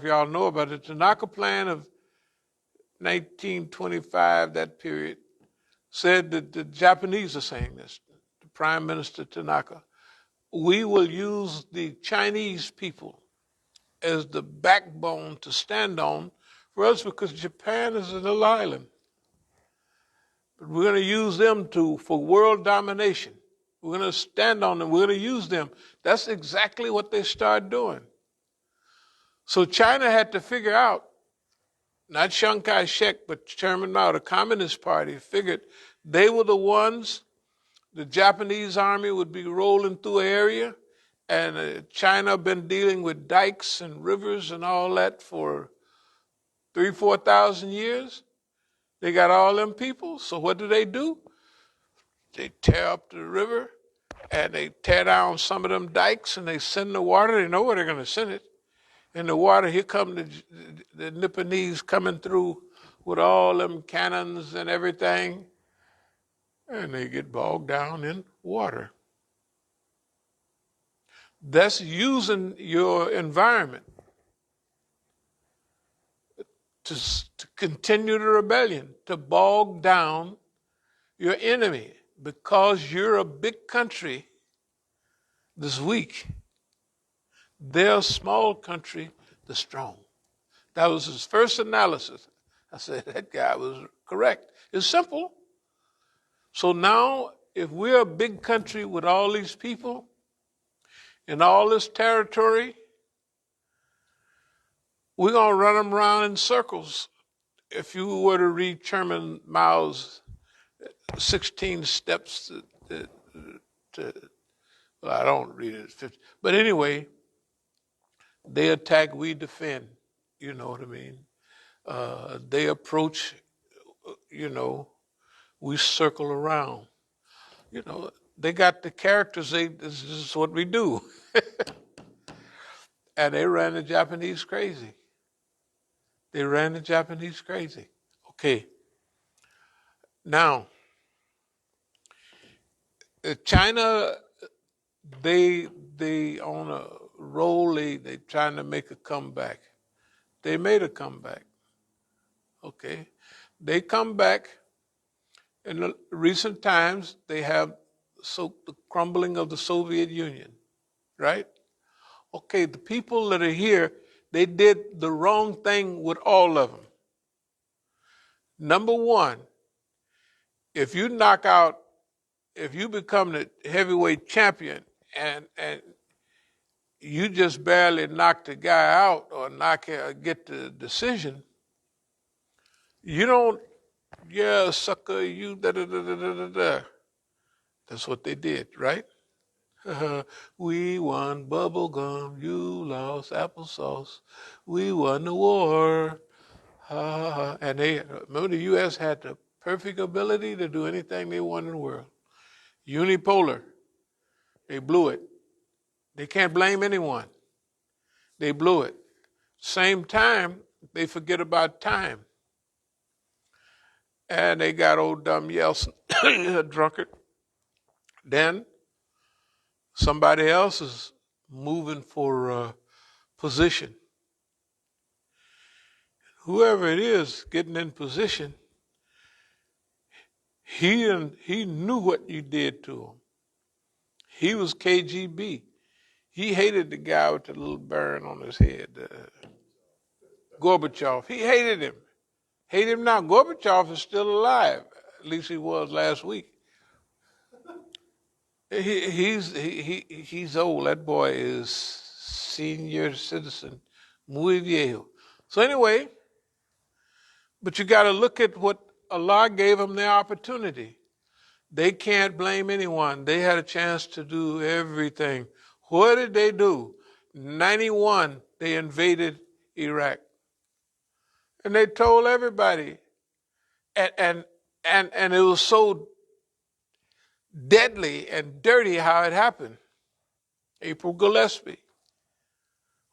y'all know about it. The Tanaka Plan of 1925, that period, said that the Japanese are saying this, the Prime Minister Tanaka, we will use the Chinese people as the backbone to stand on for us because Japan is a little island. But we're going to use them for world domination. We're going to stand on them. We're going to use them. That's exactly what they started doing. So China had to figure out, not Chiang Kai-shek, but Chairman Mao, the Communist Party, figured they were the ones, the Japanese army would be rolling through an area, and China been dealing with dikes and rivers and all that for 3,000, 4,000 years. They got all them people, so what do? They tear up the river, and they tear down some of them dikes, and they send the water. They know where they're going to send it. In the water, here come the Nipponese coming through with all them cannons and everything, and they get bogged down in water. That's using your environment to continue the rebellion, to bog down your enemy, because you're a big country that's weak. They're a small country that's strong. That was his first analysis. I said, that guy was correct. It's simple. So now, if we're a big country with all these people and all this territory, we're going to run them around in circles. If you were to read Chairman Mao's 16 steps well, I don't read it, 50. But anyway, they attack, we defend. You know what I mean? They approach, we circle around. They got the characters, this is what we do. And they ran the Japanese crazy. Okay. Now, China, they on a roll, they trying to make a comeback. They made a comeback. Okay. They come back. In the recent times, they have the crumbling of the Soviet Union, right? Okay, the people that are here, they did the wrong thing with all of them. Number one, if you become the heavyweight champion and you just barely knock the guy out or get the decision, you don't, yeah, sucker, you da-da-da-da-da-da. That's what they did, right? We won bubble gum, you lost applesauce. We won the war. And remember the U.S. had the perfect ability to do anything they wanted in the world. Unipolar, they blew it. They can't blame anyone. They blew it. Same time, they forget about time. And they got old dumb Yeltsin, a drunkard. Then somebody else is moving for position. Whoever it is getting in position, he knew what you did to him. He was KGB. He hated the guy with the little burn on his head, Gorbachev. He hated him. Hate him now. Gorbachev is still alive. At least he was last week. He's old. That boy is senior citizen, muy viejo. So anyway, but you got to look at what Allah gave them their opportunity. They can't blame anyone. They had a chance to do everything. What did they do? 91, they invaded Iraq. And they told everybody. And it was so deadly and dirty how it happened. April Gillespie.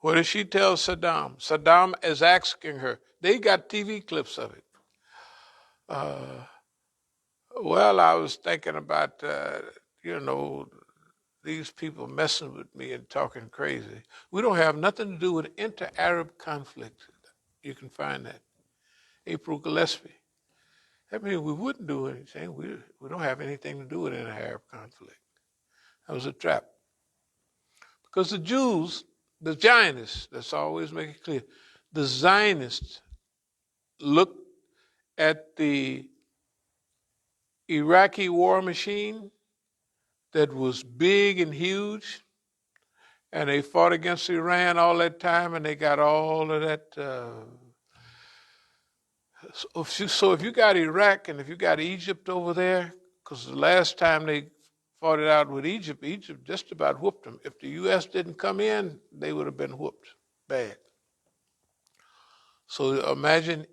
What did she tell Saddam? Saddam is asking her. They got TV clips of it. Well, I was thinking about, these people messing with me and talking crazy. We don't have nothing to do with inter-Arab conflict. You can find that. April Gillespie. That means we wouldn't do anything. We don't have anything to do with inter-Arab conflict. That was a trap. Because the Jews, the Zionists, let's always make it clear, the Zionists looked at the Iraqi war machine that was big and huge, and they fought against Iran all that time, and they got all of that. So if you got Iraq and if you got Egypt over there, because the last time they fought it out with Egypt, Egypt just about whooped them. If the U.S. didn't come in, they would have been whooped bad. So imagine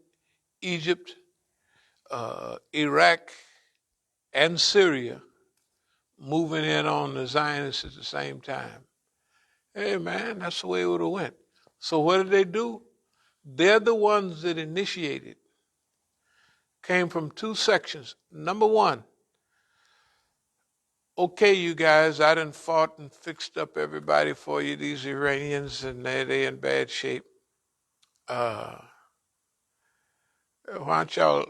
Egypt, Iraq, and Syria moving in on the Zionists at the same time. Hey, man, that's the way it would have went. So what did they do? They're the ones that initiated. Came from two sections. Number one, okay, you guys, I done fought and fixed up everybody for you, these Iranians, and they in bad shape. Why don't y'all,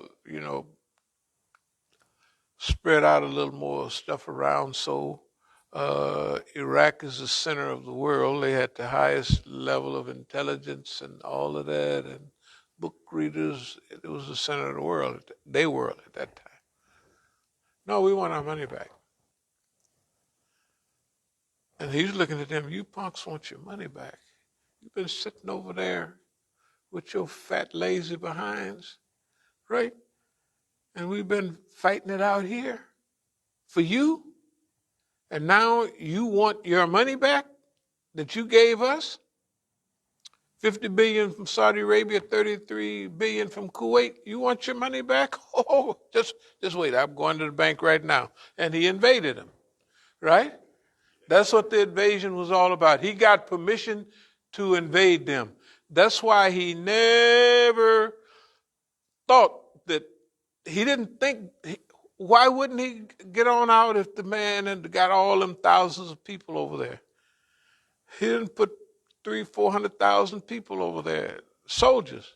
spread out a little more stuff around so Iraq is the center of the world. They had the highest level of intelligence and all of that, and book readers. It was the center of the world. They were at that time. No, we want our money back. And he's looking at them, you punks want your money back. You've been sitting over there with your fat, lazy behinds, right? And we've been fighting it out here for you. And now you want your money back that you gave us? 50 billion from Saudi Arabia, 33 billion from Kuwait. You want your money back? Oh, just wait. I'm going to the bank right now. And he invaded them, right? That's what the invasion was all about. He got permission to invade them. That's why he never thought that, he didn't think, why wouldn't he get on out if the man had got all them thousands of people over there? He didn't put 300,000-400,000 people over there, soldiers.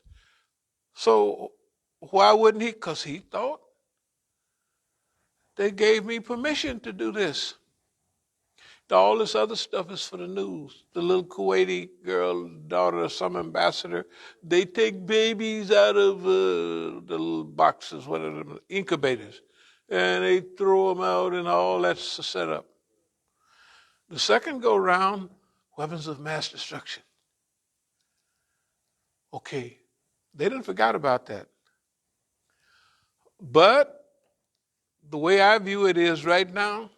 So why wouldn't he? Because he thought they gave me permission to do this. All this other stuff is for the news. The little Kuwaiti girl, daughter of some ambassador, they take babies out of the little boxes, whatever, incubators, and they throw them out, and all that's set up. The second go round, weapons of mass destruction. Okay, they didn't forget about that. But the way I view it is right now,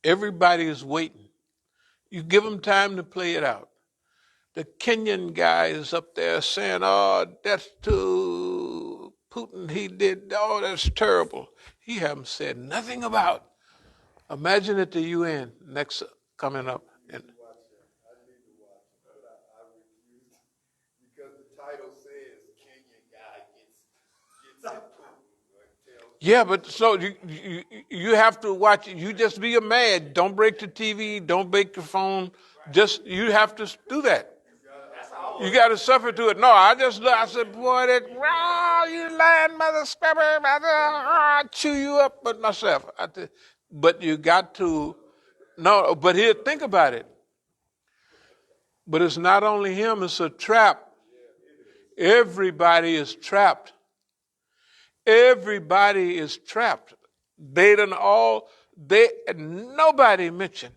everybody is waiting. You give them time to play it out. The Kenyan guy is up there saying, oh, death to Putin, he did, oh, that's terrible. He haven't said nothing about. Imagine at the UN next coming up. I need to watch it, but I refuse because the title says Kenyan guy gets at Putin. Yeah, but so you have to watch it. You just be a man. Don't break the TV. Don't break your phone. Just, you have to do that. You got to suffer to it. No, I said, boy, you lying mother scrubber, I'll chew you up but myself. But you got to, no, but here, think about it. But it's not only him, it's a trap. Everybody is trapped. Everybody is trapped. Nobody mentioned.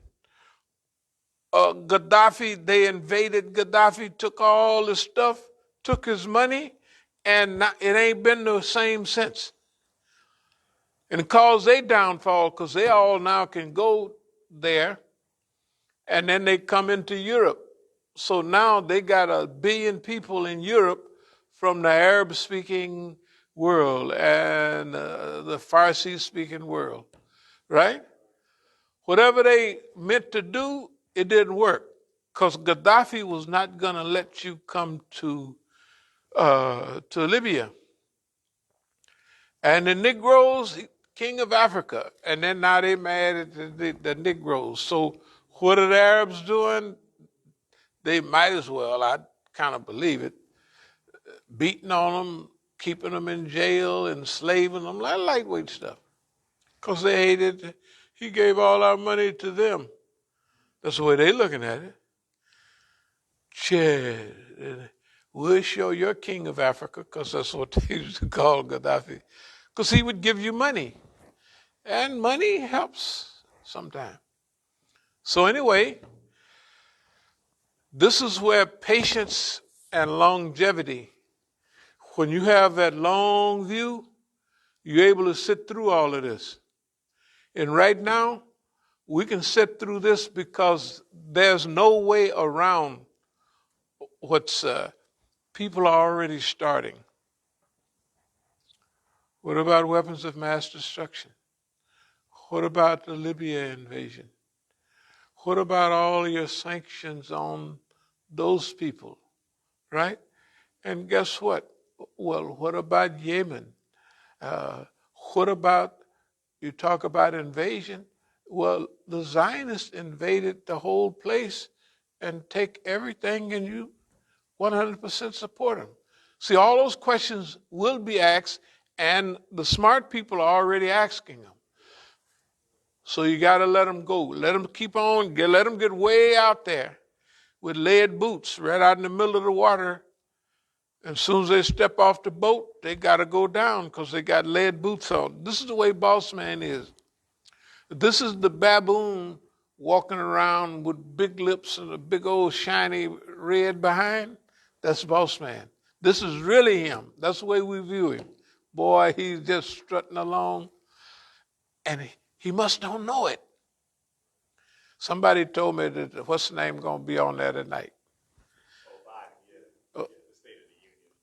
Gaddafi, they invaded Gaddafi, took all his stuff, took his money, and it ain't been the same since. And it caused their downfall because they all now can go there, and then they come into Europe. So now they got 1 billion people in Europe from the Arab-speaking world and the Farsi-speaking world, right? Whatever they meant to do, it didn't work because Gaddafi was not going to let you come to Libya. And the Negroes king of Africa. And then now they mad at the Negroes. So what are the Arabs doing? They might as well, I kind of believe it, beating on them, keeping them in jail, enslaving them, like lightweight stuff. Because they hated, he gave all our money to them. That's the way they're looking at it. Chad, we'll show your king of Africa, because that's what they used to call Gaddafi, because he would give you money. And money helps sometimes. So anyway, this is where patience and longevity, when you have that long view, you're able to sit through all of this. And right now, we can sit through this because there's no way around what's people are already starting. What about weapons of mass destruction? What about the Libya invasion? What about all your sanctions on those people, right? And guess what? Well, what about Yemen? What about, you talk about invasion? Well, the Zionists invaded the whole place and take everything, and you 100% support them. See, all those questions will be asked, and the smart people are already asking them. So you got to let them go. Let them keep on, let them get way out there with lead boots right out in the middle of the water. And as soon as they step off the boat, they got to go down because they got lead boots on. This is the way boss man is. This is the baboon walking around with big lips and a big old shiny red behind. That's boss man. This is really him. That's the way we view him. Boy, he's just strutting along, and he must don't know it. Somebody told me that, what's the name going to be on there tonight? The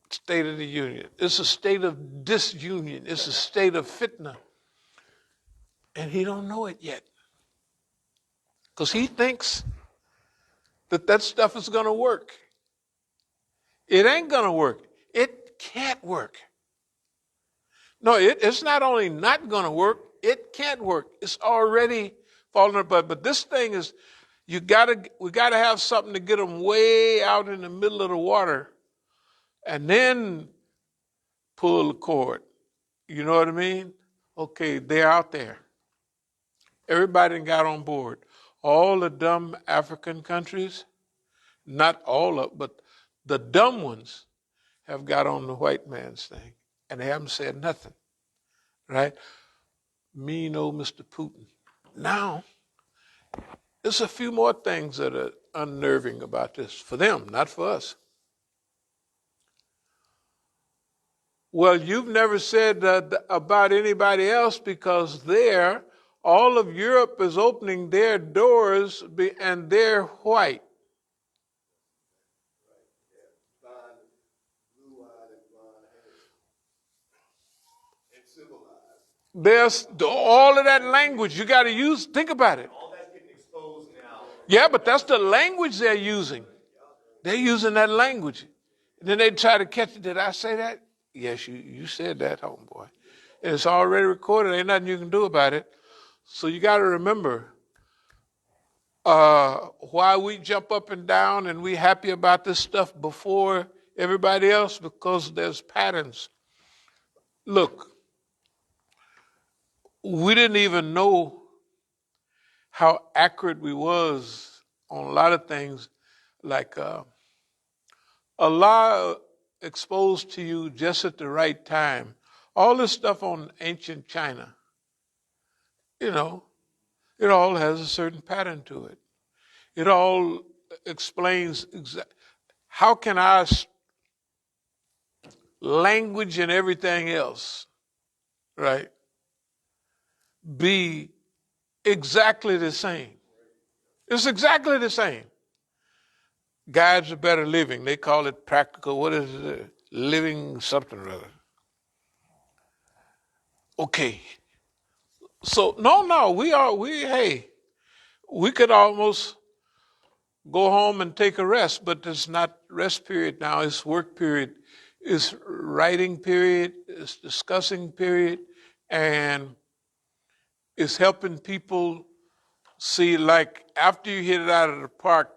State of the Union. It's a state of disunion. It's a state of fitna. And he don't know it yet. Because he thinks that stuff is going to work. It ain't going to work. It can't work. No, it's not only not going to work, it can't work. It's already falling apart. But this thing is, we got to have something to get them way out in the middle of the water and then pull the cord. You know what I mean? Okay, they're out there. Everybody got on board. All the dumb African countries, not all of, but the dumb ones have got on the white man's thing, and they haven't said nothing, right? Mean old Mr. Putin. Now, there's a few more things that are unnerving about this, for them, not for us. Well, you've never said that about anybody else, because there, all of Europe is opening their doors and they're white. There's all of that language you got to use. Think about it. All that's getting exposed now. Yeah, but that's the language they're using. They're using that language. And then they try to catch it. Did I say that? Yes, you said that, homeboy. It's already recorded. Ain't nothing you can do about it. So you got to remember why we jump up and down and we happy about this stuff before everybody else, because there's patterns. Look, we didn't even know how accurate we was on a lot of things, like Allah exposed to you just at the right time. All this stuff on ancient China, it all has a certain pattern to it. It all explains how can our language and everything else, right, be exactly the same. It's exactly the same. Guides to better living. They call it practical. What is it? Living something or other. Okay. So we could almost go home and take a rest, but it's not rest period now. It's work period. It's writing period. It's discussing period. And It's helping people see, like after you hit it out of the park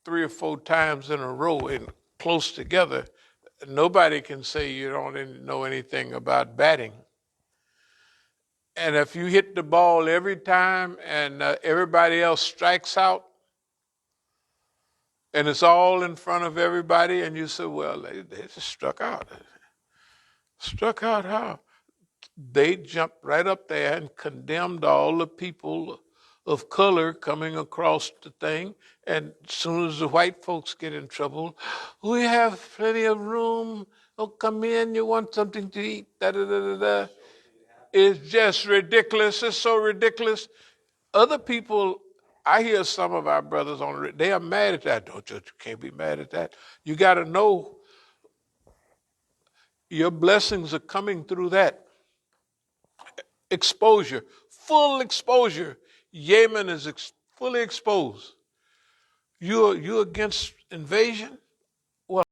3 or 4 times in a row and close together, nobody can say you don't know anything about batting. And if you hit the ball every time and everybody else strikes out, and it's all in front of everybody, and you say, well, they just struck out. Struck out how? They jumped right up there and condemned all the people of color coming across the thing. And as soon as the white folks get in trouble, we have plenty of room. Oh, come in, you want something to eat, da da da da da. It's just ridiculous. It's so ridiculous. Other people, I hear some of our brothers on they are mad at that. Don't you can't be mad at that. You got to know your blessings are coming through that exposure, full exposure. Yemen is fully exposed. You're against invasion.